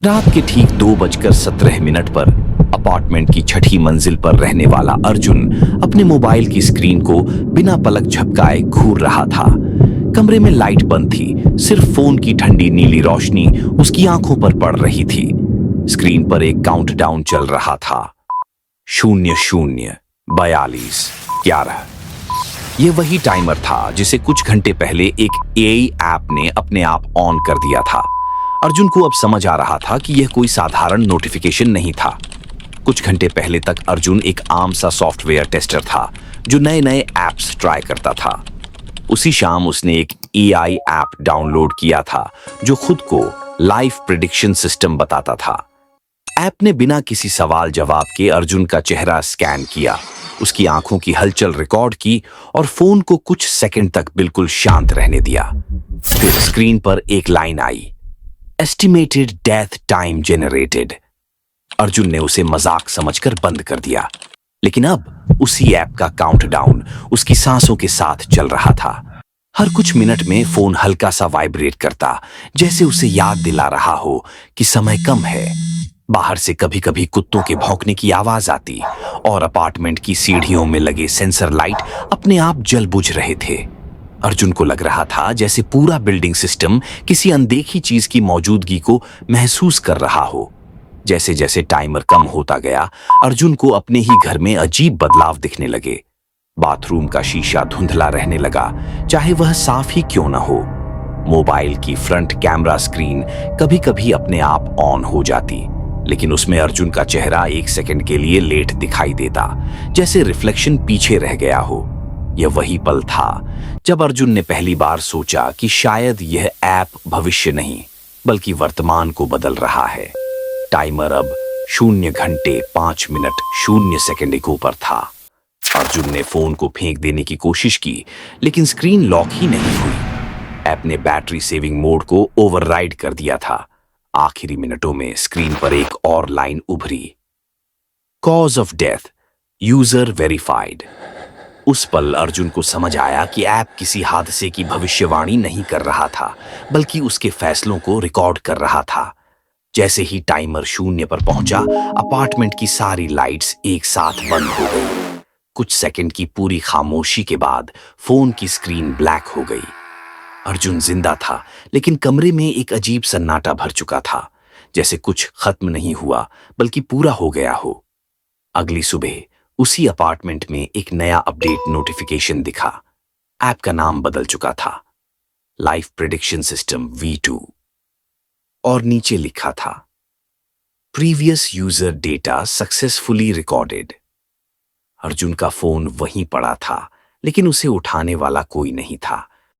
रात के ठीक 2:17 पर अपार्टमेंट की छठी मंजिल पर रहने वाला अर्जुन अपने मोबाइल की स्क्रीन को बिना पलक झपकाए घूर रहा था। कमरे में लाइट बंद थी, सिर्फ फोन की ठंडी नीली रोशनी उसकी आंखों पर पड़ रही थी। स्क्रीन पर एक काउंटडाउन चल रहा था। 00 42 11। यह वही टाइमर था जिसे कुछ घंटे पहले एक एआई ऐप ने अपने आप ऑन कर दिया था। अर्जुन को अब समझ आ रहा था कि यह कोई साधारण नोटिफिकेशन नहीं था। कुछ घंटे पहले तक अर्जुन एक आम सा सॉफ्टवेयर टेस्टर था जो नए नए ऐप्स ट्राई करता था। उसी शाम उसने एक एआई ऐप डाउनलोड किया था जो खुद को लाइफ प्रिडिक्शन सिस्टम बताता था। ऐप ने बिना किसी सवाल जवाब के अर्जुन का चेहरा स्कैन किया, उसकी आंखों की हलचल रिकॉर्ड की और फोन को कुछ सेकंड तक बिल्कुल शांत रहने दिया। फिर स्क्रीन पर एक लाइन आई, estimated death time generated. Arjun ने उसे मजाक समझकर बंद कर दिया, लेकिन अब उसी ऐप का काउंटडाउन उसकी सांसों के साथ चल रहा था। हर कुछ मिनट में फोन हल्का सा वाइब्रेट करता, जैसे उसे याद दिला रहा हो कि समय कम है। बाहर से कभी कभी कुत्तों के भौंकने की आवाज आती और अपार्टमेंट की सीढ़ियों में लगे सेंसर लाइट अपने आप जल बुझ रहे थे। अर्जुन को लग रहा था जैसे पूरा बिल्डिंग सिस्टम किसी अनदेखी चीज की मौजूदगी को महसूस कर रहा हो। जैसे जैसे टाइमर कम होता गया, अर्जुन को अपने ही घर में अजीब बदलाव दिखने लगे। बाथरूम का शीशा धुंधला रहने लगा, चाहे वह साफ ही क्यों न हो। मोबाइल की फ्रंट कैमरा स्क्रीन कभी कभी अपने आप ऑन हो जाती, लेकिन उसमें अर्जुन का चेहरा एक सेकंड के लिए लेट दिखाई देता, जैसे रिफ्लेक्शन पीछे रह गया हो। यह वही पल था जब अर्जुन ने पहली बार सोचा कि शायद यह ऐप भविष्य नहीं बल्कि वर्तमान को बदल रहा है। टाइमर अब 0 घंटे 5 मिनट 0 सेकंड के ऊपर था। अर्जुन ने फोन को फेंक देने की कोशिश की, लेकिन स्क्रीन लॉक ही नहीं हुई। ऐप ने बैटरी सेविंग मोड को ओवरराइड कर दिया था। आखिरी मिनटों में स्क्रीन पर एक और लाइन उभरी, cause of death user verified. उस पल अर्जुन को समझ आया कि ऐप किसी हादसे की भविष्यवाणी नहीं कर रहा था, बल्कि उसके फैसलों को रिकॉर्ड कर रहा था। जैसे ही टाइमर 0 पर पहुंचा, अपार्टमेंट की सारी लाइट्स एक साथ बंद हो गई। कुछ सेकंड की पूरी खामोशी के बाद फोन की स्क्रीन ब्लैक हो गई। अर्जुन जिंदा था, लेकिन कमरे में एक अजीब सन्नाटा भर चुका था, जैसे कुछ खत्म नहीं हुआ बल्कि पूरा हो गया हो। अगली सुबह उसी अपार्टमेंट में एक नया अपडेट नोटिफिकेशन दिखा। ऐप का नाम बदल चुका था, लाइफ प्रिडिक्शन सिस्टम V2, और नीचे लिखा था, previous user data successfully recorded. Arjun का फोन वहीं पड़ा था, लेकिन उसे उठाने वाला कोई नहीं था।